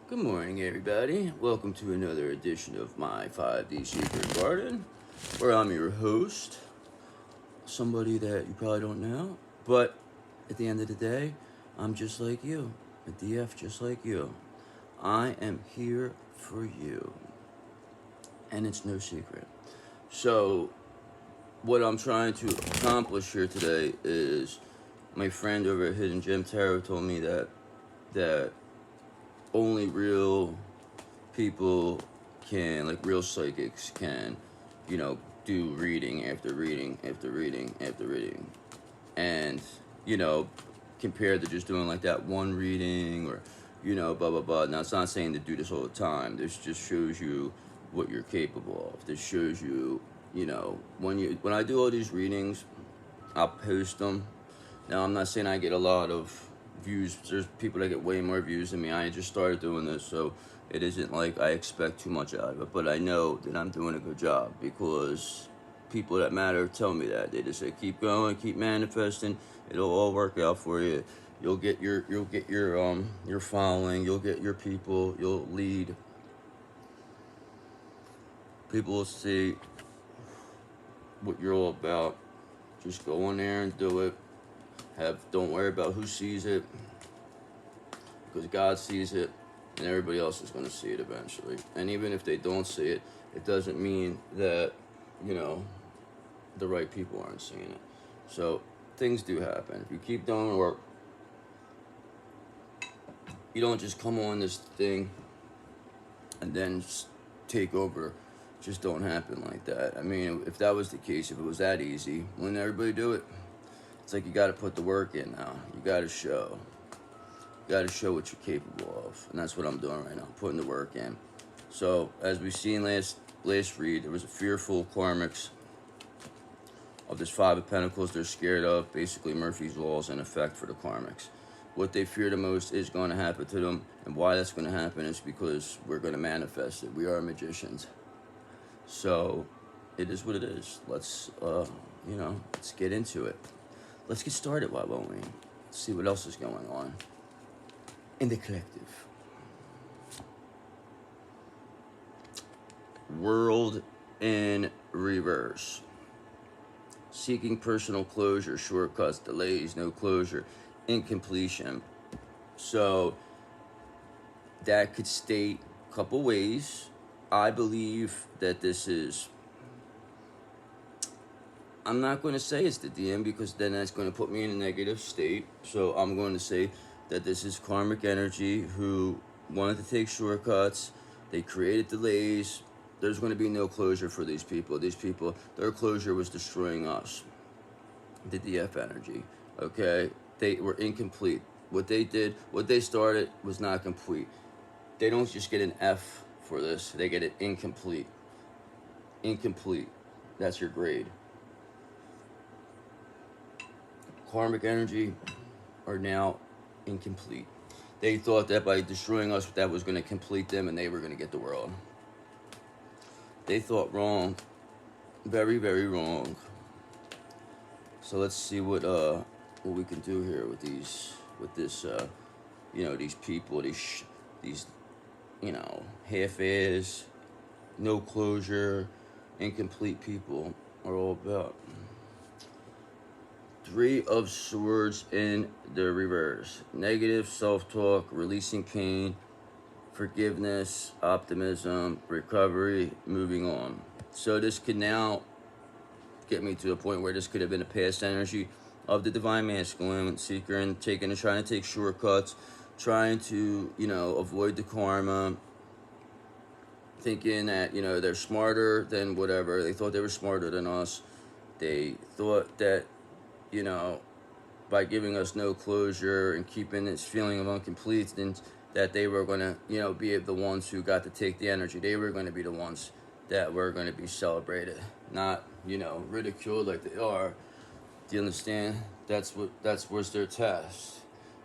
Good morning, everybody. Welcome to another edition of my 5D Secret Garden, where I'm your host, somebody that you probably don't know, but at the end of the day, I'm just like you, a DF just like you. I am here for you, and it's no secret. So, what I'm trying to accomplish here today is my friend over at Hidden Gem Tarot told me that only real people can, like real psychics can, do reading after reading after reading after reading. And, you know, compared to just doing like that one reading or, blah, blah, blah. Now, it's not saying to do this all the time. This just shows you what you're capable of. This shows you, when I do all these readings, I'll post them. Now, I'm not saying I get a lot of views. There's people that get way more views than me. I just started doing this, so it isn't like I expect too much out of it. But I know that I'm doing a good job because people that matter tell me that. They just say, keep going, keep manifesting. It'll all work out for you. You'll get your following. You'll get your people. You'll lead. People will see what you're all about. Just go in there and do it. Don't worry about who sees it, because God sees it and everybody else is going to see it eventually. And even if they don't see it, it doesn't mean that, the right people aren't seeing it. So things do happen. If you keep doing work, you don't just come on this thing and then just take over. Just don't happen like that. I mean, if that was the case, if it was that easy, wouldn't everybody do it? It's like you got to put the work in now. You got to show. You got to show what you're capable of, and that's what I'm doing right now, putting the work in. So, as we've seen last read, there was a fearful karmics of this Five of Pentacles. They're scared of basically Murphy's laws in effect for the karmics. What they fear the most is going to happen to them, and why that's going to happen is because we're going to manifest it. We are magicians, so it is what it is. Let's let's get into it. Let's get started, why won't we? Let's see what else is going on in the collective. World in reverse. Seeking personal closure, shortcuts, delays, no closure, incompletion. So that could state a couple ways. I believe that this is, I'm not going to say it's the DM because then that's going to put me in a negative state. So I'm going to say that this is karmic energy who wanted to take shortcuts. They created delays. There's going to be no closure for these people. These people, their closure was destroying us. The DF energy, okay? They were incomplete. What they did, what they started was not complete. They don't just get an F for this. They get it incomplete. Incomplete. That's your grade. Karmic energy are now incomplete. They thought that by destroying us, that was going to complete them and they were going to get the world. They thought wrong. Very, very wrong. So let's see what we can do here with these people, these half-ass, no closure, incomplete people are all about. Three of Swords in the reverse. Negative self-talk, releasing pain, forgiveness, optimism, recovery, moving on. So this could now get me to a point where this could have been a past energy of the divine masculine seeker and trying to take shortcuts, trying to, avoid the karma, thinking that, they're smarter than whatever. They thought they were smarter than us. They thought that, by giving us no closure and keeping this feeling of incompleteness, that they were going to, be the ones who got to take the energy. They were going to be the ones that were going to be celebrated, not, ridiculed like they are. Do you understand? That's what's their test.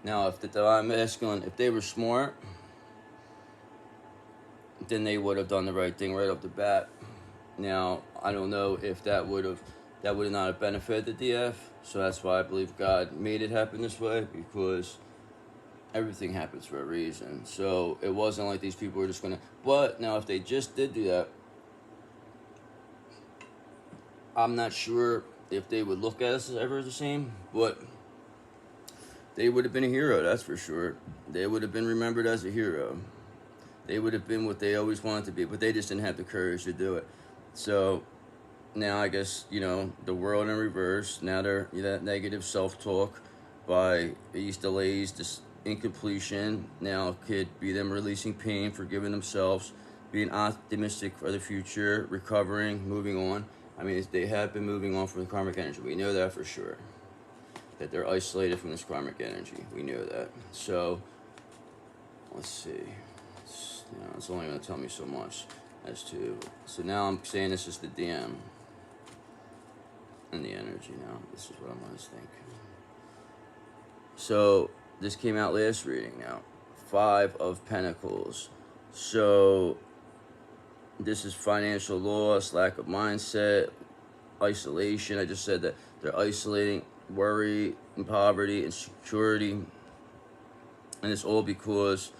Now, if the divine masculine, if they were smart, then they would have done the right thing right off the bat. Now, I don't know if that would not have benefited the DF. So that's why I believe God made it happen this way, because everything happens for a reason. So it wasn't like these people were just gonna. But now, if they just did do that, I'm not sure if they would look at us as ever the same. But they would have been a hero, that's for sure. They would have been remembered as a hero. They would have been what they always wanted to be, but they just didn't have the courage to do it. So now I guess, the world in reverse. Now they're that negative self-talk by these delays, this incompletion. Now could be them releasing pain, forgiving themselves, being optimistic for the future, recovering, moving on. I mean, they have been moving on from the karmic energy. We know that for sure. That they're isolated from this karmic energy. We know that. So, let's see. It's only going to tell me so much as to. So now I'm saying this is the DM and the energy now. This is what I'm going to think. So, this came out last reading now. 5 of Pentacles. So, this is financial loss, lack of mindset, isolation. I just said that they're isolating, worry, and poverty, insecurity. And it's all because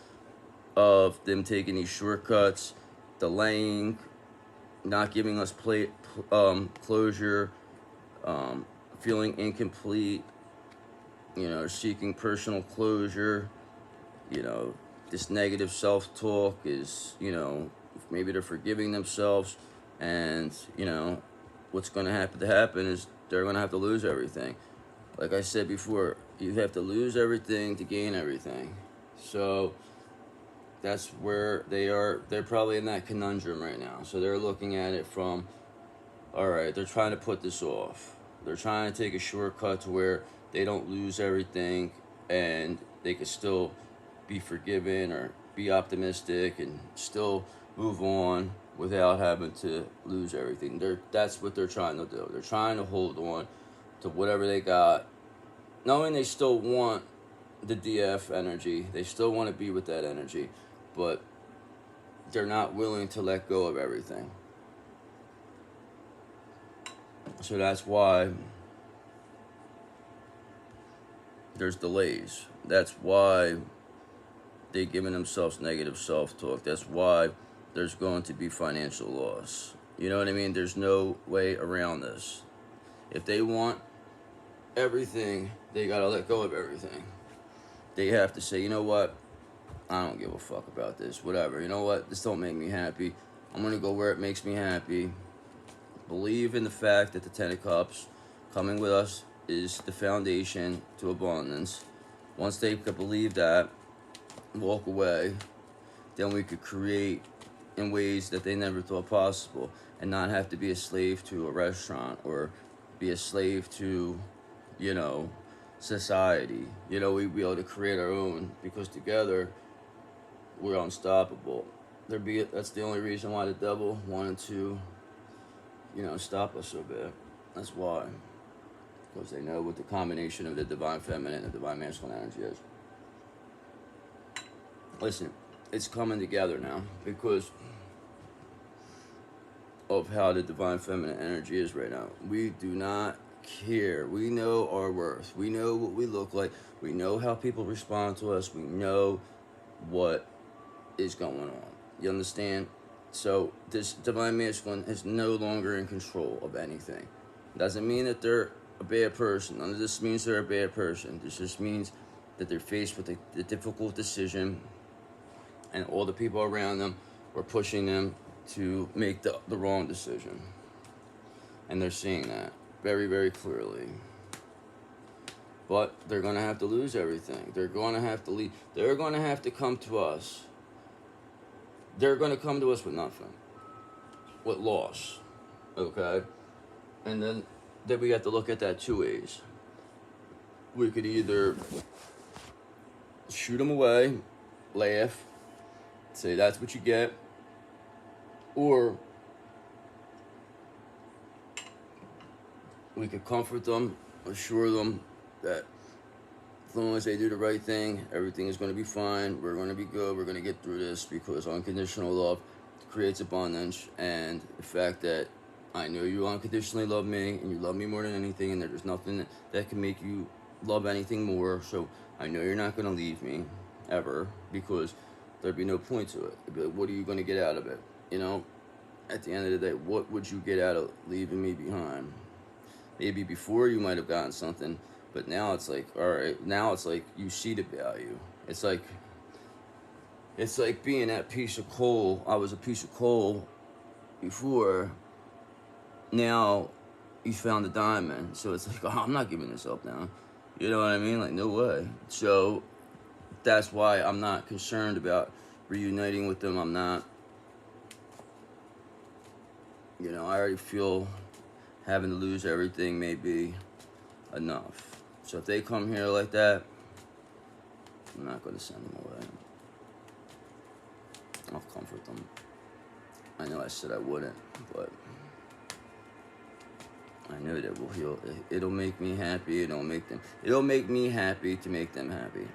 of them taking these shortcuts, delaying, not giving us closure, feeling incomplete, seeking personal closure. This negative self-talk is, maybe they're forgiving themselves, and, what's going to happen is they're going to have to lose everything. Like I said before, you have to lose everything to gain everything. So that's where they are. They're probably in that conundrum right now. So they're looking at it from, all right, they're trying to put this off. They're trying to take a shortcut to where they don't lose everything and they can still be forgiven or be optimistic and still move on without having to lose everything. That's what they're trying to do. They're trying to hold on to whatever they got, knowing they still want the DF energy. They still want to be with that energy, but they're not willing to let go of everything. So that's why there's delays. That's why they're giving themselves negative self-talk. That's why there's going to be financial loss. You know what I mean? There's no way around this. If they want everything, they gotta let go of everything. They have to say, you know what? I don't give a fuck about this. Whatever. You know what? This don't make me happy. I'm gonna go where it makes me happy. Believe in the fact that the 10 of Cups coming with us is the foundation to abundance. Once they could believe that, walk away, then we could create in ways that they never thought possible and not have to be a slave to a restaurant or be a slave to, society. We'd be able to create our own because together we're unstoppable. That's the only reason why the devil wanted to, stop us so bad. That's why. Because they know what the combination of the divine feminine and the divine masculine energy is. Listen, it's coming together now because of how the divine feminine energy is right now. We do not care. We know our worth. We know what we look like. We know how people respond to us. We know what is going on. You understand? So this divine masculine is no longer in control of anything. Doesn't mean that they're a bad person. None of this means they're a bad person. This just means that they're faced with a difficult decision, and all the people around them were pushing them to make the wrong decision. And they're seeing that very, very clearly. But they're going to have to lose everything. They're going to have to leave. They're going to have to come to us. They're going to come to us with nothing. With loss. Okay? And then we have to look at that 2 ways. We could either shoot them away, laugh, say that's what you get, or we could comfort them, assure them that as long as they do the right thing, everything is going to be fine, we're going to be good, we're going to get through this, because unconditional love creates abundance, and the fact that I know you unconditionally love me, and you love me more than anything, and there's nothing that can make you love anything more, so I know you're not going to leave me. ever, because there'd be no point to it. It'd be like, what are you going to get out of it? You know, at the end of the day, what would you get out of leaving me behind? Maybe before you might have gotten something, but now it's like, all right, now it's like you see the value. It's like being that piece of coal. I was a piece of coal before. Now you found a diamond, so it's like, oh, I'm not giving this up now. You know what I mean? Like, no way. So that's why I'm not concerned about reuniting with them. I'm not, you know, I already feel having to lose everything may be enough. So if they come here like that, I'm not going to send them away. I'll comfort them. I know I said I wouldn't, but I know that will heal. It'll make me happy. It'll make me happy to make them happy.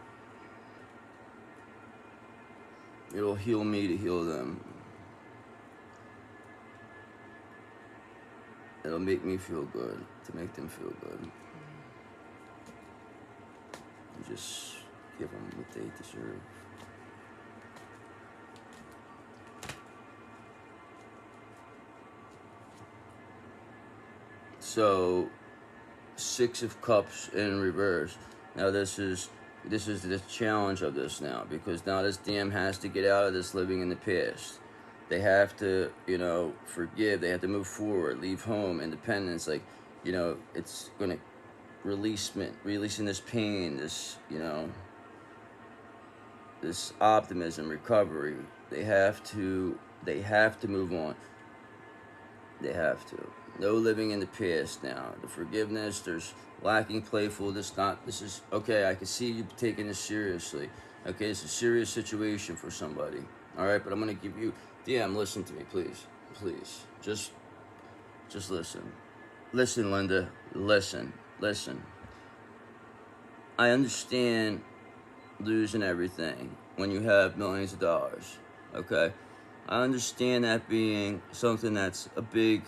It'll heal me to heal them. It'll make me feel good to make them feel good. And just give them what they deserve. So, Six of Cups in reverse. Now this is the challenge of this now, because now this DM has to get out of this living in the past. They have to, you know, forgive. They have to move forward, leave home, independence. Like, you know, it's gonna releasing this pain, this, you know, this optimism, recovery. They have to move on. They have to. No living in the past now. The forgiveness, there's lacking playfulness. This is, okay, I can see you taking this seriously. Okay, it's a serious situation for somebody. All right, but I'm going to give you, DM, listen to me, please. Please. Just listen. Listen, Linda. Listen. I understand losing everything when you have millions of dollars. Okay? I understand that being something that's a big,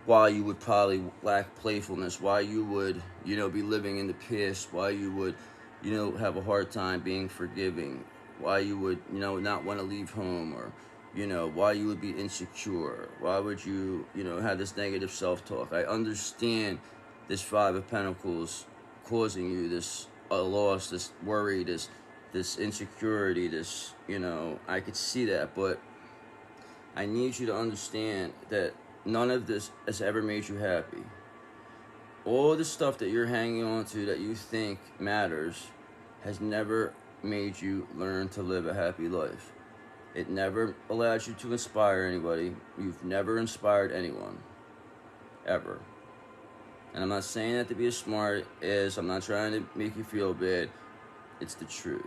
why you would probably lack playfulness, why you would, you know, be living in the past, why you would, you know, have a hard time being forgiving, why you would, you know, not want to leave home, or, you know, why you would be insecure, why would you, you know, have this negative self-talk. I understand this Five of Pentacles causing you this loss, this worry, this insecurity, this, you know, I could see that, but I need you to understand that none of this has ever made you happy. All the stuff that you're hanging on to that you think matters has never made you learn to live a happy life. It never allowed you to inspire anybody. You've never inspired anyone. Ever. And I'm not saying that to be a smart ass. I'm not trying to make you feel bad. It's the truth.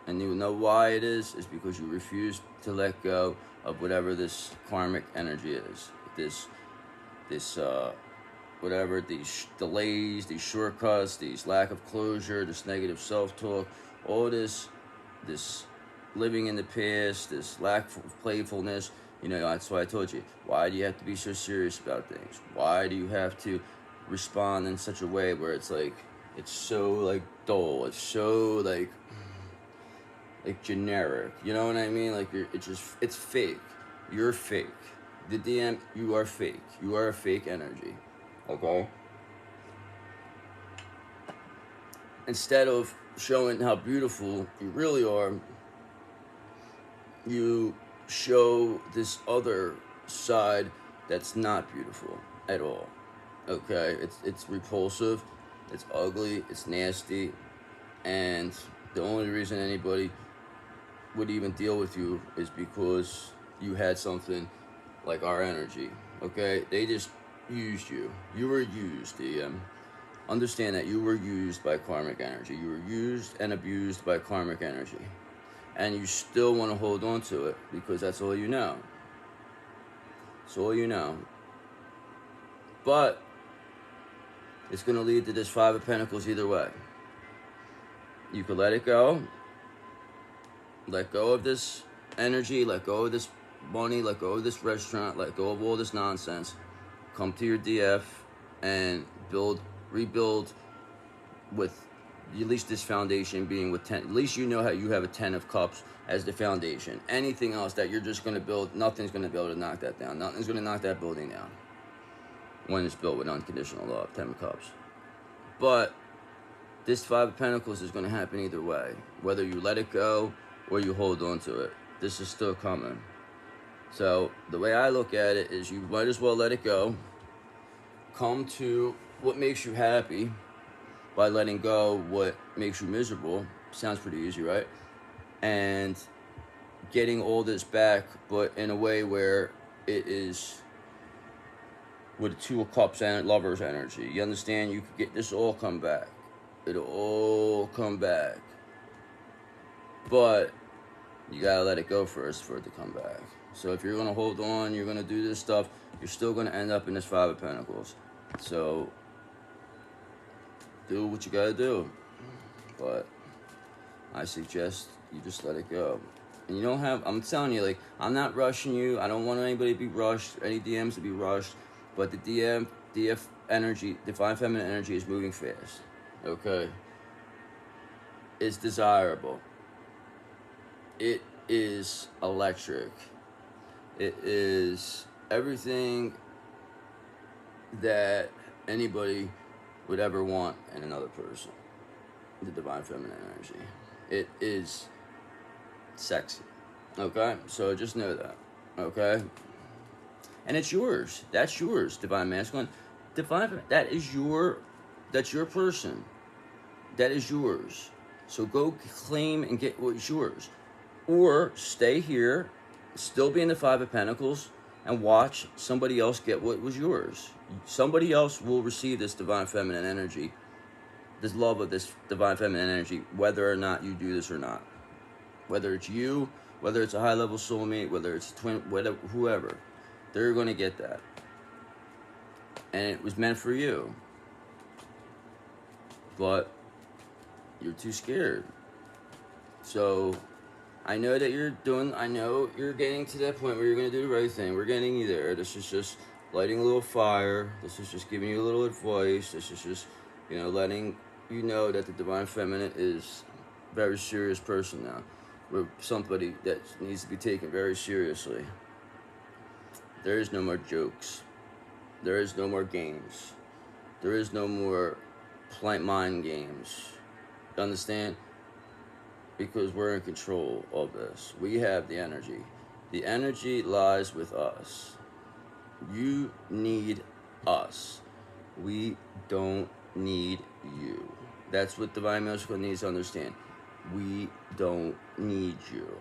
And you know why it is? It's because you refuse to let go of whatever this karmic energy is. Whatever, these delays, these shortcuts, these lack of closure, this negative self-talk, all this living in the past, this lack of playfulness. You know, that's why I told you, why do you have to be so serious about things? Why do you have to respond in such a way where it's like, it's so like dull, it's so like generic, you know what I mean? Like, it's fake. You're fake. The DM, you are fake. You are a fake energy. Okay? Instead of showing how beautiful you really are, you show this other side that's not beautiful at all. Okay? It's repulsive, it's ugly, it's nasty, and the only reason anybody would even deal with you is because you had something like our energy. Okay? They just used you. You were used, DM. Understand that you were used by karmic energy. You were used and abused by karmic energy. And you still want to hold on to it because that's all you know. It's all you know. But it's going to lead to this Five of Pentacles either way. You could let it go. Let go of this energy. Let go of this money. Let go of this restaurant. Let go of all this nonsense. Come to your DF and rebuild with At least this foundation being with 10, at least you know how you have a 10 of cups as the foundation. Anything else that you're just going to build, nothing's going to be able to knock that down. Nothing's going to knock that building down when it's built with unconditional love, 10 of cups. But this 5 of Pentacles is going to happen either way. Whether you let it go or you hold on to it. This is still coming. So the way I look at it is you might as well let it go. Come to what makes you happy by letting go what makes you miserable. Sounds pretty easy, right? And getting all this back, but in a way where it is with the 2 of Cups and Lover's energy. You understand? You could get this all come back. It'll all come back. But you gotta let it go first for it to come back. So if you're gonna hold on, you're gonna do this stuff, you're still gonna end up in this 5 of Pentacles. So do what you gotta do. But I suggest you just let it go. And you don't have, I'm telling you, like, I'm not rushing you. I don't want anybody to be rushed, any DMs to be rushed. But the DF energy, Divine Feminine energy is moving fast. Okay? It's desirable. It is electric. It is everything that anybody would ever want in another person. The Divine Feminine energy. It is sexy. Okay? So just know that. Okay? And it's yours. That's yours, Divine Masculine. That's your person. That is yours. So go claim and get what's yours. Or stay here, still be in the 5 of Pentacles, and watch somebody else get what was yours. Somebody else will receive this Divine Feminine energy, this love of this Divine Feminine energy, whether or not you do this or not. Whether it's you, whether it's a high-level soulmate, whether it's a twin, whatever, whoever. They're going to get that. And it was meant for you. But you're too scared. So I know that I know you're getting to that point where you're going to do the right thing. We're getting you there. This is just lighting a little fire. This is just giving you a little advice. This is just, letting you know that the Divine Feminine is a very serious person now. We're somebody that needs to be taken very seriously. There is no more jokes. There is no more games. There is no more mind games. You understand? Because we're in control of this. We have the energy. The energy lies with us. You need us. We don't need you. That's what Divine Masculine needs to understand. We don't need you.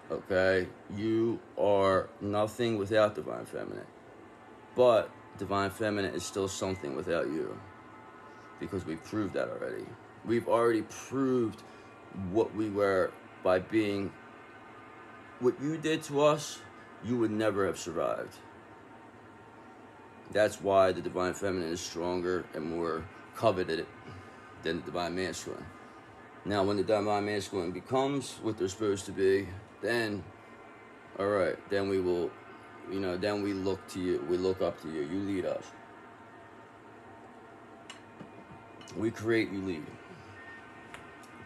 Okay? You are nothing without Divine Feminine. But Divine Feminine is still something without you. Because we've proved that already. We've already proved what we were by being... What you did to us, you would never have survived. That's why the Divine Feminine is stronger and more coveted than the Divine Masculine. Now, when the Divine Masculine becomes what they're supposed to be, then, all right, then we will, then we look to you. We look up to you. You lead us. We create, you lead.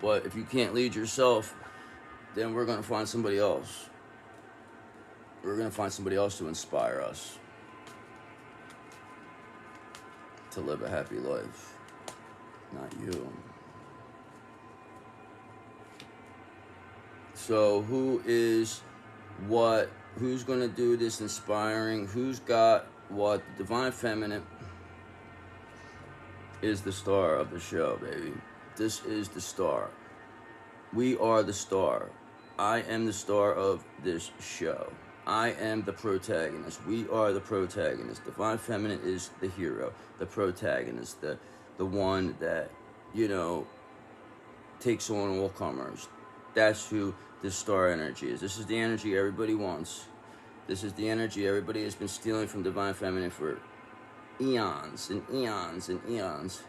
But if you can't lead yourself, then we're going to find somebody else. We're going to find somebody else to inspire us to live a happy life. Not you. So who's going to do this inspiring? Who's got what? The Divine Feminine is the star of the show, baby. This is the star. We are the star. I am the star of this show. I am the protagonist. We are the protagonist. Divine Feminine is the hero, the protagonist, the one that, takes on all comers. That's who this star energy is. This is the energy everybody wants. This is the energy everybody has been stealing from Divine Feminine for eons and eons and eons.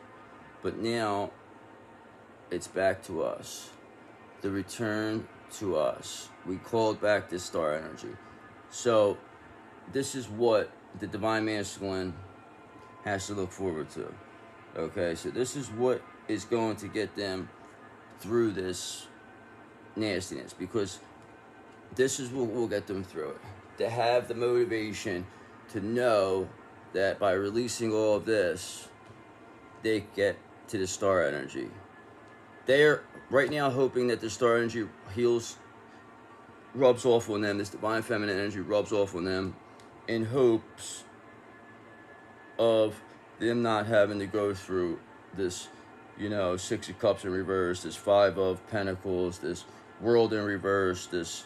But now, it's back to us. The return to us. We called back this star energy. So, this is what the Divine Masculine has to look forward to. Okay, so this is what is going to get them through this nastiness, because this is what will get them through it. To have the motivation to know that by releasing all of this, they get to the star energy. They're right now hoping that the star energy rubs off on them, this divine feminine energy rubs off on them in hopes of them not having to go through this, Six of Cups in reverse, this Five of Pentacles, this World in reverse, this,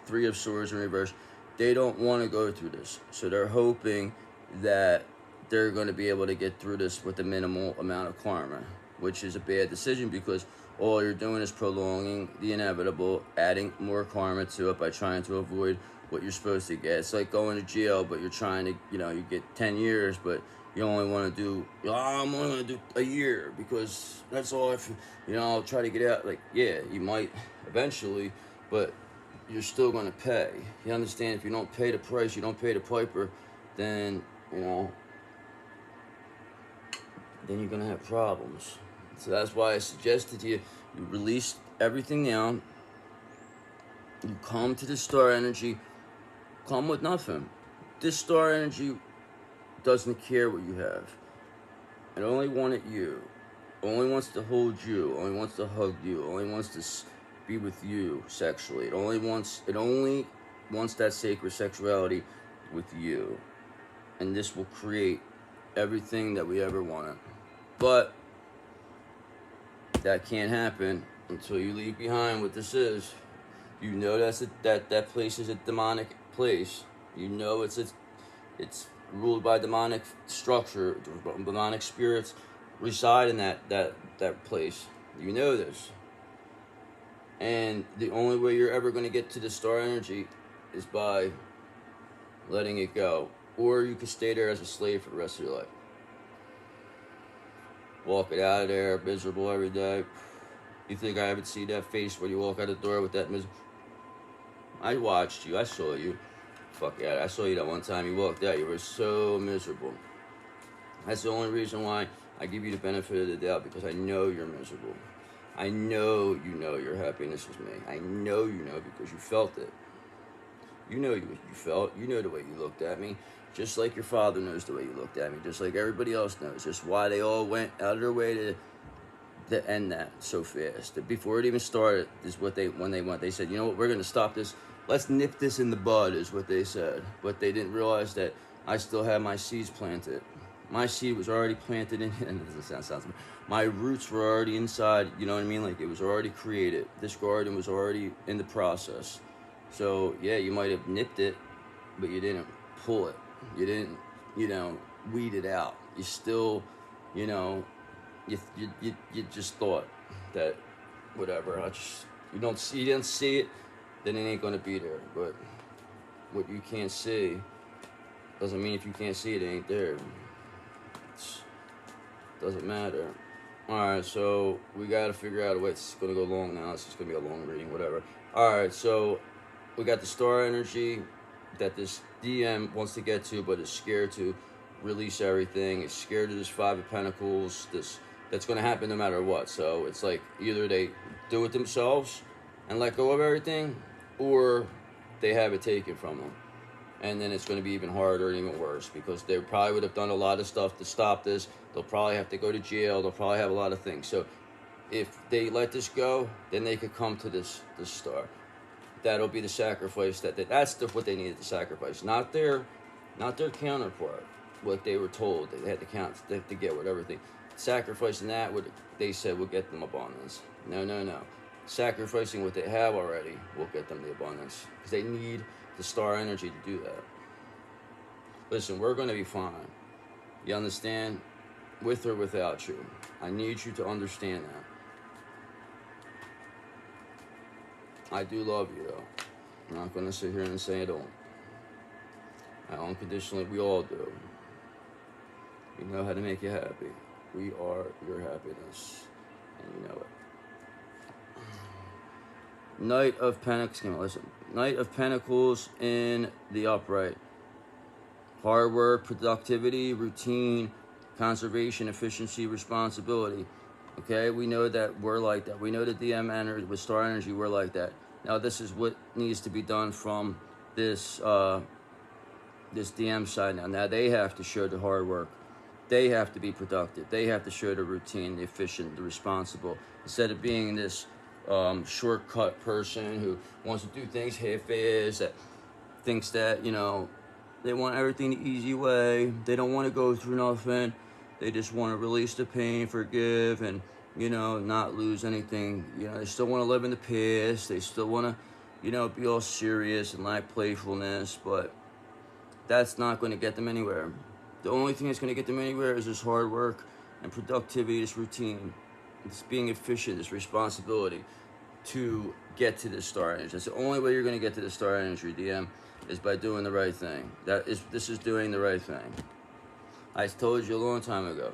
Three of Swords in reverse. They don't want to go through this. So they're hoping that they're going to be able to get through this with a minimal amount of karma, which is a bad decision, because all you're doing is prolonging the inevitable, adding more karma to it by trying to avoid what you're supposed to get. It's like going to jail, but you're trying to, you get 10 years, but you only want to do, I'm only going to do a year because that's all I'll try to get out. Like, yeah, you might eventually, but you're still going to pay. You understand? If you don't pay the price, you don't pay the piper, then, then you're going to have problems. So that's why I suggested to you release everything down. You come to the star energy, come with nothing. This star energy doesn't care what you have. It only wanted you. Only wants to hold you. Only wants to hug you. Only wants to be with you sexually. It only wants that sacred sexuality with you. And this will create everything that we ever wanted. But that can't happen until you leave behind what this is. You know that place is a demonic place. You know it's ruled by demonic structure. Demonic spirits reside in that place. You know this. And the only way you're ever going to get to the star energy is by letting it go. Or you could stay there as a slave for the rest of your life. Walking out of there miserable every day. You think I haven't seen that face when you walk out the door with that miserable? I watched you. I saw you. Fuck yeah, I saw you that one time you walked out. You were so miserable. That's the only reason why I give you the benefit of the doubt, because I know you're miserable. I know you know your happiness is me. I know you know because you felt it. You know what you felt. You know the way you looked at me. Just like your father knows the way you looked at me. Just like everybody else knows. Just why they all went out of their way to end that so fast. Before it even started is when they went. They said, you know what, we're going to stop this. Let's nip this in the bud is what they said. But they didn't realize that I still had my seeds planted. My seed was already planted in, and it doesn't sound my roots were already inside, you know what I mean? Like, it was already created. This garden was already in the process. So, yeah, you might have nipped it, but you didn't pull it. You didn't, weed it out. You still, you just thought that, whatever, you didn't see it, then it ain't gonna be there. But what you can't see doesn't mean if you can't see it, it ain't there. Doesn't matter. Alright, so we gotta figure out a way. It's gonna go long now. It's just gonna be a long reading, whatever. Alright, so we got the star energy that this DM wants to get to, but is scared to release everything. It's scared of this Five of Pentacles. That's gonna happen no matter what. So it's like either they do it themselves and let go of everything, or they have it taken from them. And then it's going to be even harder and even worse, because they probably would have done a lot of stuff to stop this. They'll probably have to go to jail. They'll probably have a lot of things. So if they let this go, then they could come to this star. That'll be the sacrifice that's what they needed to sacrifice, not their counterpart, what they were told they had to get with everything. Sacrificing that they said would get them abundance. No. Sacrificing what they have already will get them the abundance, because they need the star energy to do that. Listen, we're going to be fine. You understand? With or without you. I need you to understand that. I do love you, though. I'm not going to sit here and say I don't. I unconditionally, we all do. We know how to make you happy. We are your happiness, and you know it. Knight of Pentacles. Knight of Pentacles in the upright. Hard work, productivity, routine, conservation, efficiency, responsibility. Okay, we know that we're like that. We know that DM energy, with star energy, we're like that. Now this is what needs to be done from this this DM side now. Now they have to show the hard work. They have to be productive. They have to show the routine, the efficient, the responsible. Instead of being this shortcut person who wants to do things half-assed, that thinks that, you know, they want everything the easy way. They don't want to go through nothing. They just want to release the pain, forgive, and, you know, not lose anything. You know, they still want to live in the past. They still want to, you know, be all serious and lack playfulness, but that's not going to get them anywhere. The only thing that's going to get them anywhere is this hard work and productivity, this routine, this being efficient, this responsibility to get to this star energy. That's the only way you're going to get to the star energy, DM, is by doing the right thing. This is doing the right thing. I told you a long time ago.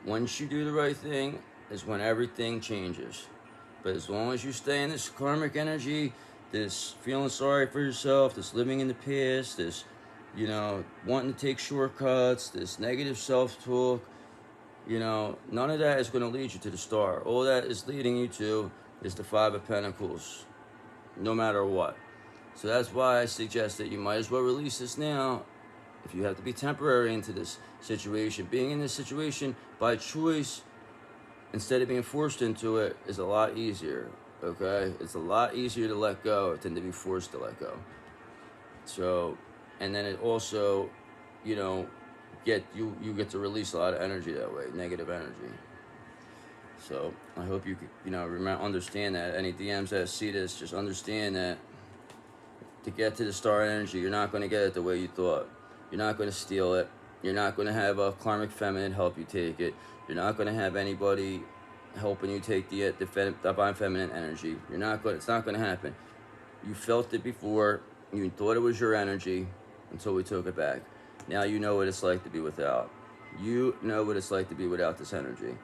Once you do the right thing is when everything changes. But as long as you stay in this karmic energy, this feeling sorry for yourself, this living in the past, this, you know, wanting to take shortcuts, this negative self-talk, you know, none of that is going to lead you to the star. All that is leading you to is the Five of Pentacles, no matter what. So that's why I suggest that you might as well release this now. If you have to be temporary into this situation, being in this situation by choice instead of being forced into it is a lot easier, okay? It's a lot easier to let go than to be forced to let go. So, and then it also, you know, you get to release a lot of energy that way, negative energy. So I hope you could, you know, understand that. Any DMs that see this, just understand that to get to the star energy, you're not going to get it the way you thought. You're not going to steal it. You're not going to have a karmic feminine help you take it. You're not going to have anybody helping you take the divine feminine energy. You're not going. It's not going to happen. You felt it before. You thought it was your energy until we took it back. Now you know what it's like to be without. You know what it's like to be without this energy.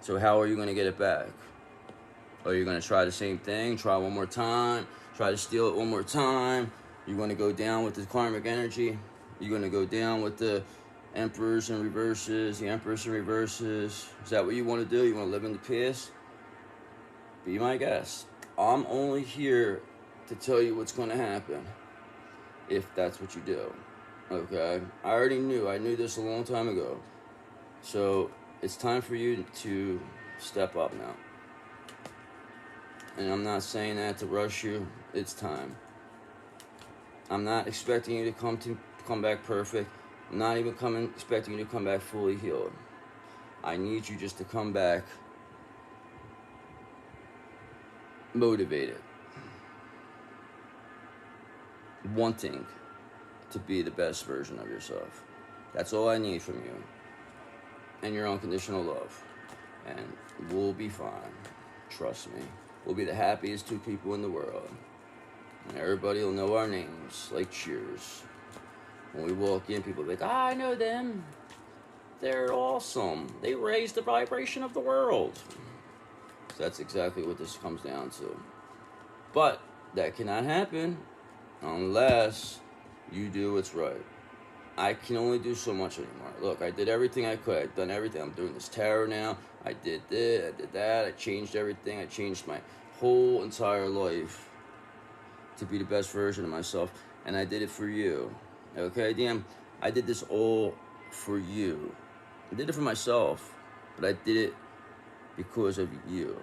So how are you going to get it back? Are you going to try the same thing? Try one more time? Try to steal it one more time? You're going to go down with the karmic energy? You're going to go down with the emperors and reverses, the empress and reverses? Is that what you want to do? You want to live in the past? Be my guest. I'm only here to tell you what's going to happen if that's what you do. Okay? I already knew. I knew this a long time ago. So it's time for you to step up now. And I'm not saying that to rush you. It's time. I'm not expecting you to come back perfect. I'm not even expecting you to come back fully healed. I need you just to come back motivated, wanting to be the best version of yourself. That's all I need from you. And your unconditional love. And we'll be fine. Trust me. We'll be the happiest two people in the world. And everybody will know our names, like Cheers. When we walk in, people will be like, I know them. They're awesome. They raise the vibration of the world. So that's exactly what this comes down to. But that cannot happen unless you do what's right. I can only do so much anymore. Look, I did everything I could. I've done everything. I'm doing this tarot now. I did this, I did that. I changed everything. I changed my whole entire life to be the best version of myself. And I did it for you. Okay, DM? I did this all for you. I did it for myself, but I did it because of you.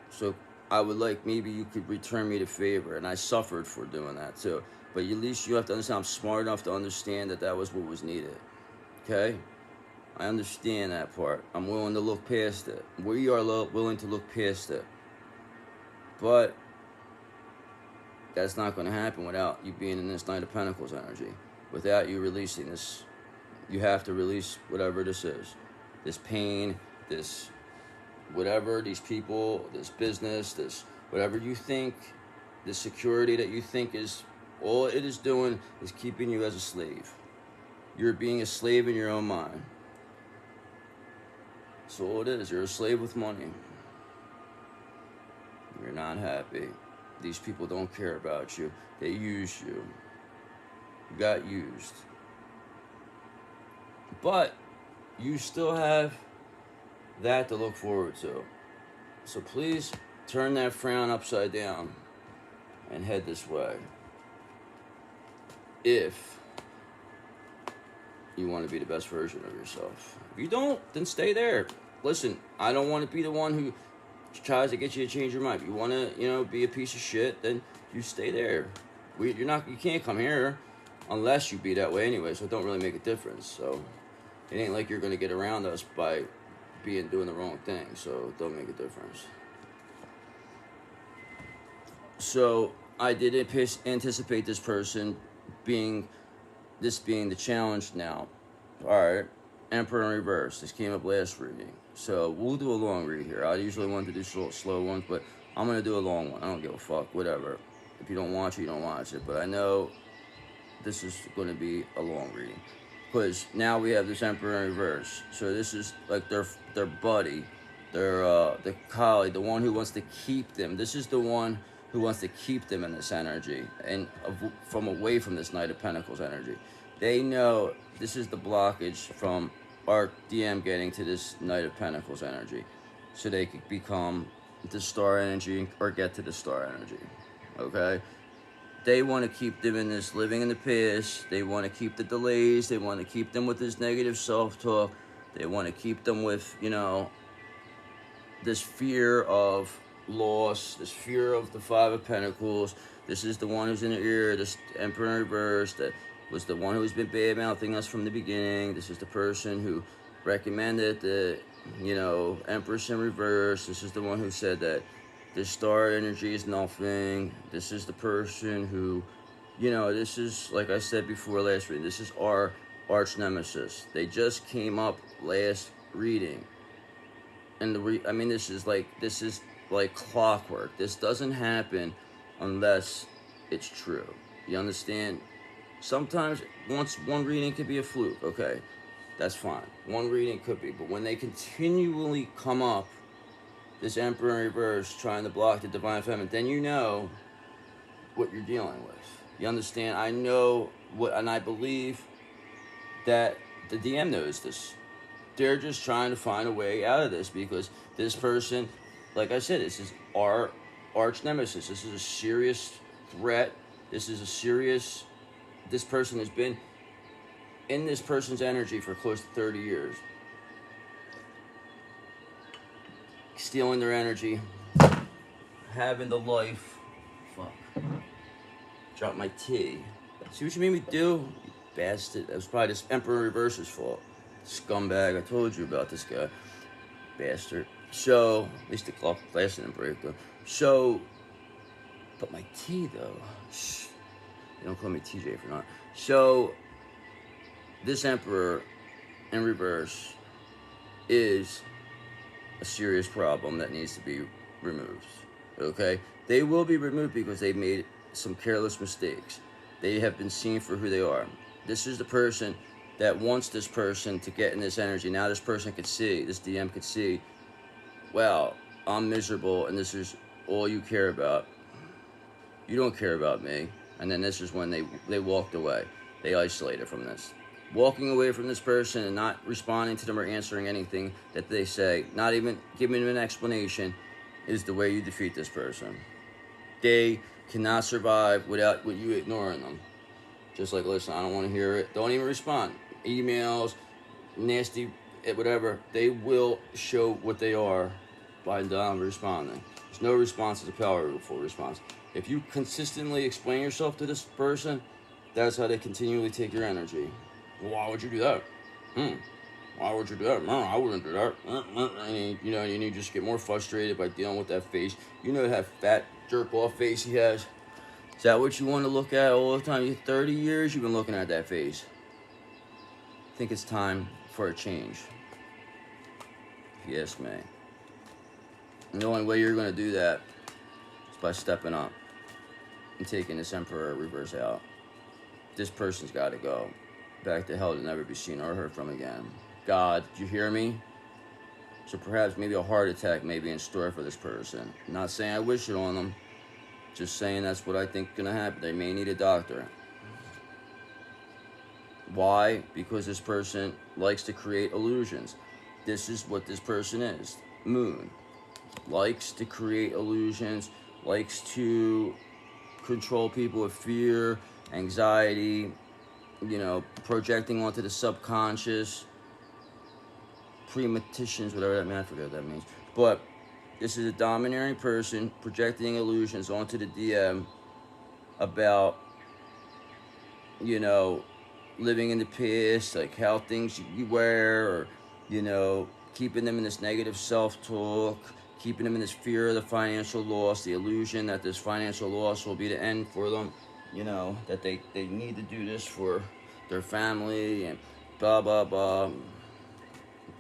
So I would like maybe you could return me the favor. And I suffered for doing that too. But at least you have to understand I'm smart enough to understand that that was what was needed. Okay? I understand that part. I'm willing to look past it. We are willing to look past it. But that's not going to happen without you being in this Knight of Pentacles energy. Without you releasing this. You have to release whatever this is. This pain, this whatever, these people, this business, this whatever you think, this security that you think is, all it is doing is keeping you as a slave. You're being a slave in your own mind. So all it is, you're a slave with money. You're not happy. These people don't care about you. They use you. You got used. But you still have that to look forward to. So please turn that frown upside down and head this way. If you want to be the best version of yourself. If you don't, then stay there. Listen, I don't want to be the one who tries to get you to change your mind. If you want to, be a piece of shit, then you stay there. You can't come here unless you be that way anyway, so it don't really make a difference. So it ain't like you're going to get around us by doing the wrong thing, so it don't make a difference. So I did anticipate this person being the challenge now. Alright, Emperor in reverse. This came up last reading. So we'll do a long read here. I usually want to do slow ones, but I'm going to do a long one. I don't give a fuck, whatever. If you don't watch it, you don't watch it. But I know this is going to be a long reading. Because now we have this Emperor in reverse. So this is like their buddy, the colleague, the one who wants to keep them. This is the one who wants to keep them in this energy and from away from this Knight of Pentacles energy. They know this is the blockage from our DM getting to this Knight of Pentacles energy, so they could become the star energy or get to the star energy. Okay? They want to keep them in this living in the past. They want to keep the delays. They want to keep them with this negative self-talk. They want to keep them with, this fear of loss, this fear of the Five of Pentacles. This is the one who's in the ear, this Emperor in reverse, that was the one who's been bad-mouthing us from the beginning. This is the person who recommended the, Empress in reverse. This is the one who said that this star energy is nothing. This is the person who, this is, like I said before last reading, this is our arch nemesis. They just came up last reading. And this is like clockwork. This doesn't happen unless it's true. You understand? Sometimes one reading could be a fluke, okay? That's fine. One reading could be. But when they continually come up, this Emperor in reverse trying to block the Divine Feminine, then you know what you're dealing with. You understand? I know and I believe that the DM knows this. They're just trying to find a way out of this because this person, like I said, this is our arch nemesis. This is a serious threat. This person has been in this person's energy for close to 30 years. Stealing their energy. Having the life. Fuck. Drop my tea. See what you made me do? You bastard. That was probably this Emperor in reverse's fault. Scumbag. I told you about this guy. Bastard. So, at least the glass didn't break though. So, but my tea though. Shh. They don't call me TJ for not. So, this Emperor in reverse is a serious problem that needs to be removed. Okay? They will be removed because they made some careless mistakes. They have been seen for who they are. This is the person that wants this person to get in this energy. Now this person could see, this DM could see, wow, I'm miserable and this is all you care about. You don't care about me. And then this is when they walked away. They isolated from this. Walking away from this person and not responding to them or answering anything that they say, not even giving them an explanation, is the way you defeat this person. They cannot survive without you ignoring them. Just like, listen, I don't want to hear it. Don't even respond. Emails, nasty, whatever. They will show what they are by not responding. There's no response is a powerful response. If you consistently explain yourself to this person, that's how they continually take your energy. Why would you do that? Why would you do that? No, I wouldn't do that. And you just get more frustrated by dealing with that face. That fat jerk-off face he has. Is that what you want to look at all the time? 30 years you've been looking at that face. I think it's time for a change, if you ask me. And the only way you're going to do that is by stepping up and taking this Emperor reverse out. This person's got to go back to hell to never be seen or heard from again. God, did you hear me? So perhaps maybe a heart attack may be in store for this person. I'm not saying I wish it on them. Just saying that's what I think is going to happen. They may need a doctor. Why? Because this person likes to create illusions. This is what this person is. Moon. Likes to create illusions, likes to control people with fear, anxiety, projecting onto the subconscious, premonitions, whatever that means, I forget what that means. But this is a domineering person projecting illusions onto the DM about, living in the past, like how things you wear, or, keeping them in this negative self-talk, keeping them in this fear of the financial loss, the illusion that this financial loss will be the end for them, that they need to do this for their family, and blah, blah, blah.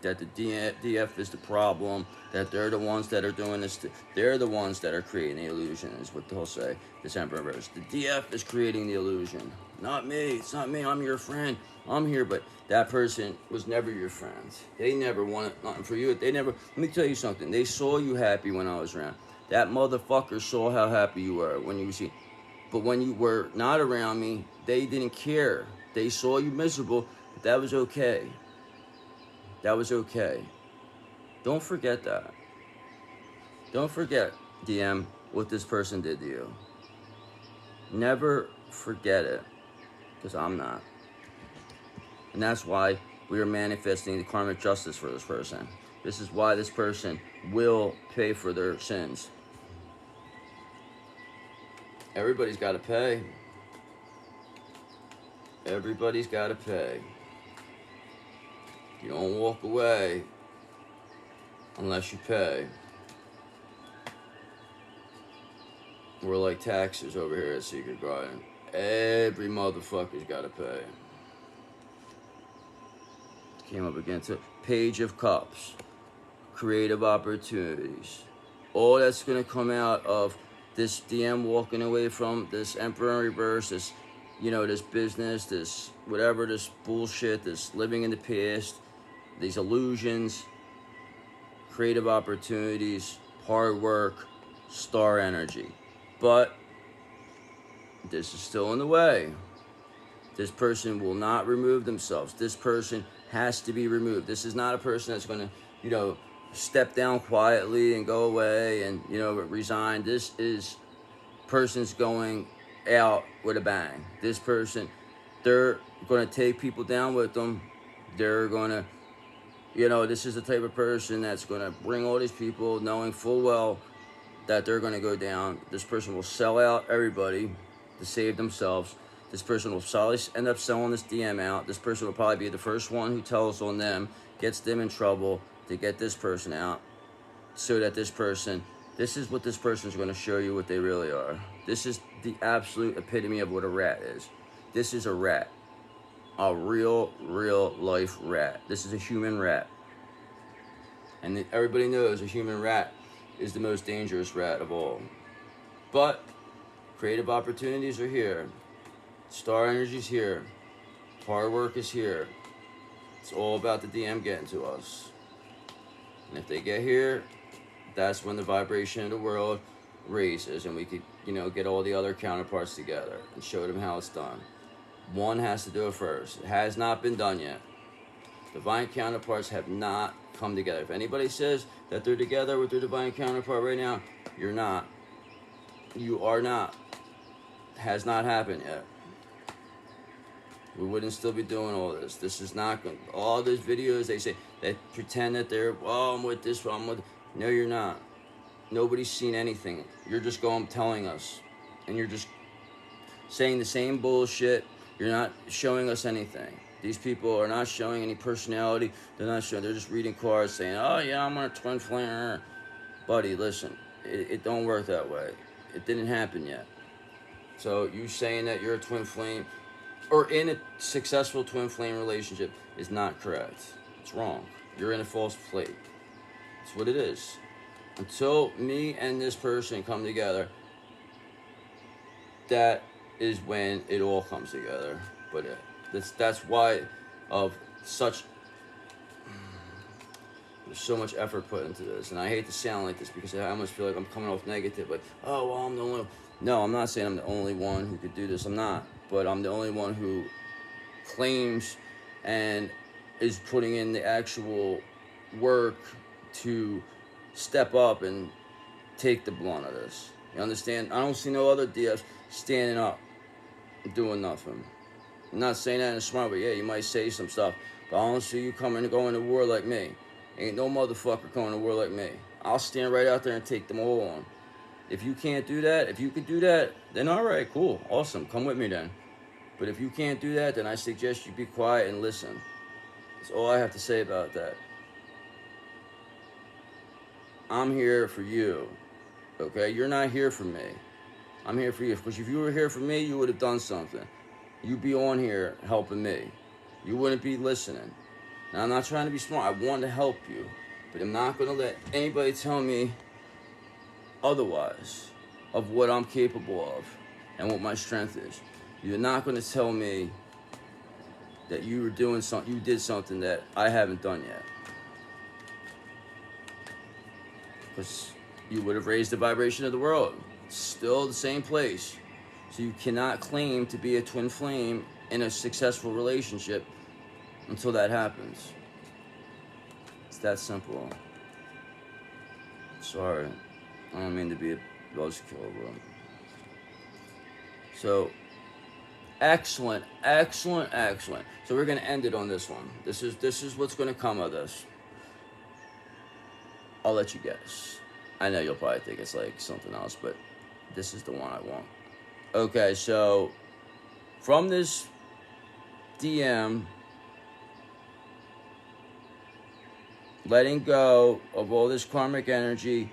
That the DF is the problem, that they're the ones that are doing this. They're the ones that are creating the illusion, is what they'll say, this Emperor verse. The DF is creating the illusion. Not me. It's not me. I'm your friend. I'm here. But that person was never your friend. They never wanted nothing for you. They never, let me tell you something. They saw you happy when I was around. That motherfucker saw how happy you were when you were seen. But when you were not around me, they didn't care. They saw you miserable, but that was okay. That was okay. Don't forget that. Don't forget, DM, what this person did to you. Never forget it, because I'm not. And that's why we are manifesting the karmic justice for this person. This is why this person will pay for their sins. Everybody's got to pay. Everybody's got to pay. You don't walk away unless you pay. We're like taxes over here at Secret Garden. Every motherfucker's got to pay. Came up against it. Page of Cups. Creative opportunities. All that's going to come out of this DM walking away from this Emperor in reverse, this, this business, this whatever, this bullshit, this living in the past, these illusions, creative opportunities, hard work, star energy. But this is still in the way. This person will not remove themselves. This person has to be removed. This is not a person that's going to, step down quietly and go away and, resign. This is person's going out with a bang. This person, they're going to take people down with them. They're going to, this is the type of person that's going to bring all these people knowing full well that they're going to go down. This person will sell out everybody to save themselves. This person will probably end up selling this DM out. This person will probably be the first one who tells on them, gets them in trouble to get this person out, so that this is what this person is going to show you what they really are. This is the absolute epitome of what a rat is. This is a rat. A real life rat. This is a human rat. And everybody knows a human rat is the most dangerous rat of all. But creative opportunities are here. Star energy is here. Hard work is here. It's all about the DM getting to us. And if they get here, that's when the vibration of the world raises, and we could, get all the other counterparts together and show them how it's done. One has to do it first. It has not been done yet. Divine counterparts have not come together. If anybody says that they're together with their divine counterpart right now, you're not. You are not. It has not happened yet. We wouldn't still be doing all this. This is not going. All those videos they say, they pretend that they're, I'm with this, I'm with. No, you're not. Nobody's seen anything. You're just telling us, and you're just saying the same bullshit. You're not showing us anything. These people are not showing any personality. They're not showing. They're just reading cards, saying, "Oh yeah, I'm on a twin flame." Buddy, listen, it don't work that way. It didn't happen yet. So you saying that you're a twin flame, or in a successful twin flame relationship, is not correct. It's wrong. You're in a false plate. It's what it is. Until me and this person come together, that is when it all comes together. But that's why there's so much effort put into this. And I hate to sound like this because I almost feel like I'm coming off negative, like, oh, well, I'm the only one. No, I'm not saying I'm the only one who could do this. I'm not. But I'm the only one who claims and is putting in the actual work to step up and take the blunt of this. You understand? I don't see no other DFs standing up, doing nothing. I'm not saying that in a smart way. Yeah, you might say some stuff, but I don't see you coming and going to war like me. Ain't no motherfucker coming to war like me. I'll stand right out there and take them all on. If you can't do that, if you could do that, then all right, cool, awesome, come with me then. But if you can't do that, then I suggest you be quiet and listen. That's all I have to say about that. I'm here for you, okay? You're not here for me. I'm here for you. Because if you were here for me, you would have done something. You'd be on here helping me. You wouldn't be listening. Now, I'm not trying to be smart. I want to help you. But I'm not going to let anybody tell me otherwise of what I'm capable of and what my strength is. You're not going to tell me that you were doing something, you did something that I haven't done yet. Because you would have raised the vibration of the world. It's still the same place. So you cannot claim to be a twin flame in a successful relationship until that happens. It's that simple. Sorry. I don't mean to be a buzzkill, bro. So, excellent. So we're gonna end it on this one. This is what's gonna come of this. I'll let you guess. I know you'll probably think it's like something else, but this is the one I want. Okay, so from this DM, letting go of all this karmic energy,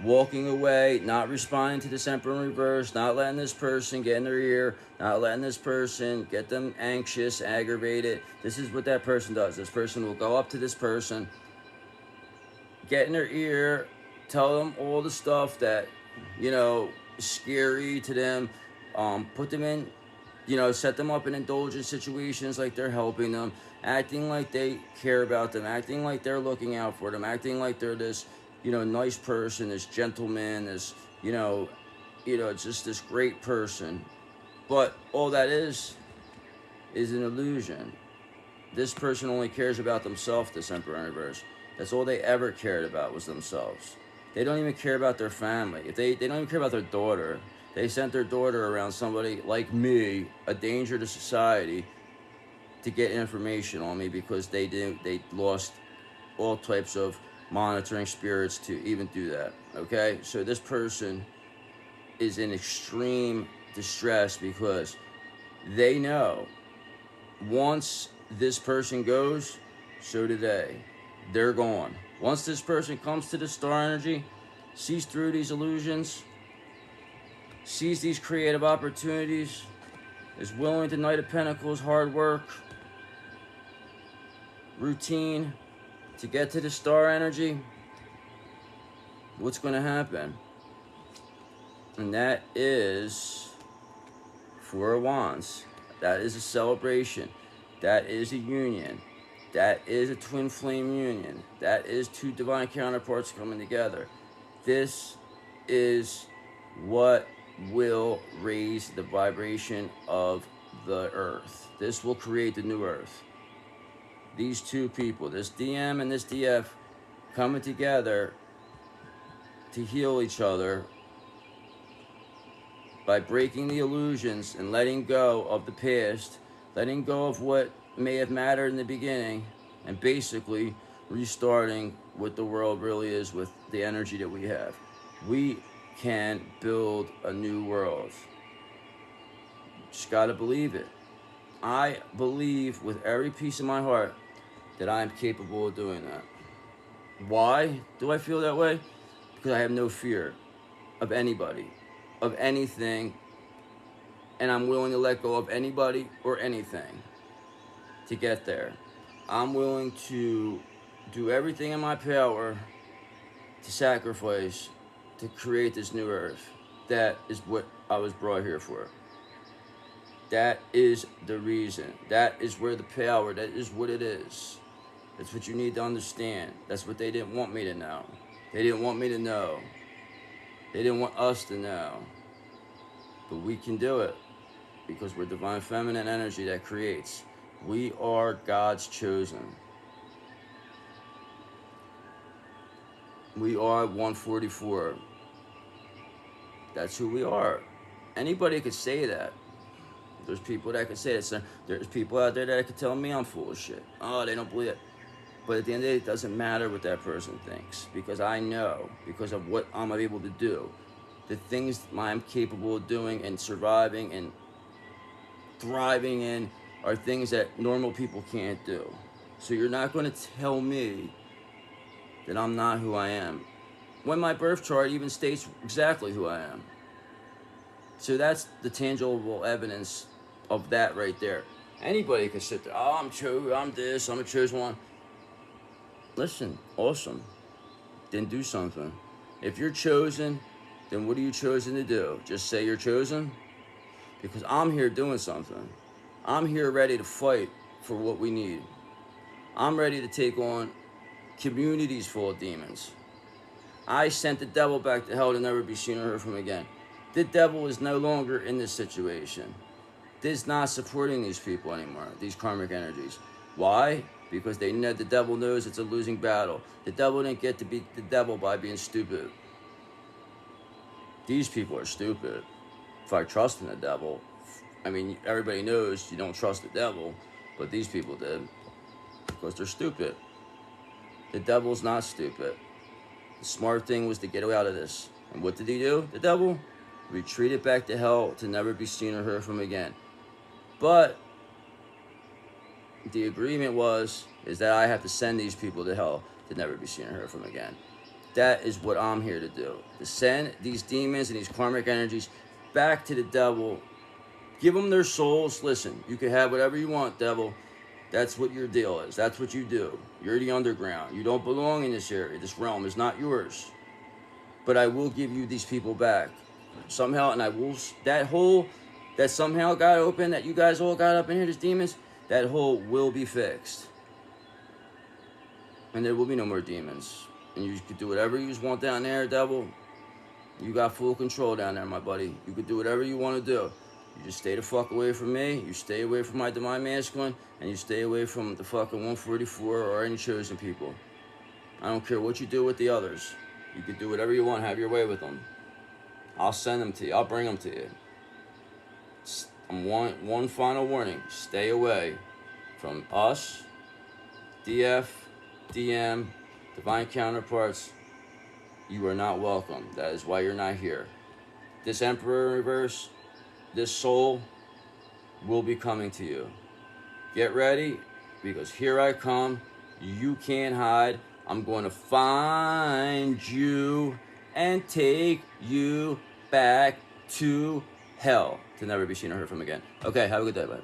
walking away, not responding to this Emperor in reverse, not letting this person get in their ear, not letting this person get them anxious, aggravated. This is what that person does. This person will go up to this person, get in their ear, tell them all the stuff that, you know, is scary to them, put them in, you know, set them up in indulgent situations like they're helping them, acting like they care about them, acting like they're looking out for them, acting like they're this, you know, nice person, this gentleman, this, you know, just this great person. But all that is an illusion. This person only cares about themselves, this Emperor in reverse. That's all they ever cared about was themselves. They don't even care about their family. If they don't even care about their daughter. They sent their daughter around somebody like me, a danger to society, to get information on me because they lost all types of monitoring spirits to even do that. Okay? So this person is in extreme distress because they know once this person goes, so do they. They're gone. Once this person comes to the star energy, sees through these illusions, sees these creative opportunities, is willing to Knight of Pentacles, hard work, routine, to get to the star energy, what's going to happen? And that is Four of Wands. That is a celebration. That is a union. That is a twin flame union. That is two divine counterparts coming together. This is what will raise the vibration of the earth. This will create the new earth. These two people, this DM and this DF, coming together to heal each other by breaking the illusions and letting go of the past, letting go of what may have mattered in the beginning, and basically restarting what the world really is with the energy that we have. We can build a new world. Just gotta believe it. I believe with every piece of my heart that I am capable of doing that. Why do I feel that way? Because I have no fear of anybody, of anything, and I'm willing to let go of anybody or anything to get there. I'm willing to do everything in my power to sacrifice to create this new earth. That is what I was brought here for. That is the reason. That is where the power, that is what it is. That's what you need to understand. That's what they didn't want me to know. They didn't want me to know. They didn't want us to know. But we can do it because we're divine feminine energy that creates. We are God's chosen. We are 144. That's who we are. Anybody could say that. There's people that could say that. There's people out there that could tell me I'm full of shit. Oh, they don't believe it. But at the end of the day, it doesn't matter what that person thinks, because I know, because of what I'm able to do, the things I'm capable of doing and surviving and thriving in are things that normal people can't do. So you're not going to tell me that I'm not who I am, when my birth chart even states exactly who I am. So that's the tangible evidence of that right there. Anybody can sit there, oh, I'm this, I'm a chosen one. Listen, awesome. Then do something. If you're chosen, then what are you chosen to do? Just say you're chosen? Because I'm here doing something. I'm here ready to fight for what we need. I'm ready to take on communities full of demons. I sent the devil back to hell to never be seen or heard from again. The devil is no longer in this situation. This not supporting these people anymore, these karmic energies. Why? Because they know the devil knows it's a losing battle. The devil didn't get to beat the devil by being stupid. These people are stupid. If I trust in the devil, I mean, everybody knows you don't trust the devil, but these people did, because they're stupid. The devil's not stupid. The smart thing was to get out of this. And what did he do, the devil? Retreated back to hell to never be seen or heard from again. But the agreement is that I have to send these people to hell to never be seen or heard from again. That is what I'm here to do. To send these demons and these karmic energies back to the devil. Give them their souls. Listen, you can have whatever you want, devil. That's what your deal is. That's what you do. You're the underground. You don't belong in this area. This realm is not yours. But I will give you these people back somehow, and I will, that hole that somehow got open, that you guys all got up in here, these demons, that hole will be fixed. And there will be no more demons. And you could do whatever you just want down there, devil. You got full control down there, my buddy. You could do whatever you want to do. You just stay the fuck away from me. You stay away from my divine masculine. And you stay away from the fucking 144 or any chosen people. I don't care what you do with the others. You could do whatever you want. Have your way with them. I'll send them to you. I'll bring them to you. One final warning. Stay away from us, DF, DM, divine counterparts. You are not welcome. That is why you're not here. This Emperor in reverse, this soul will be coming to you. Get ready, because here I come. You can't hide. I'm going to find you and take you back to hell to never be seen or heard from again. Okay, have a good day, bye.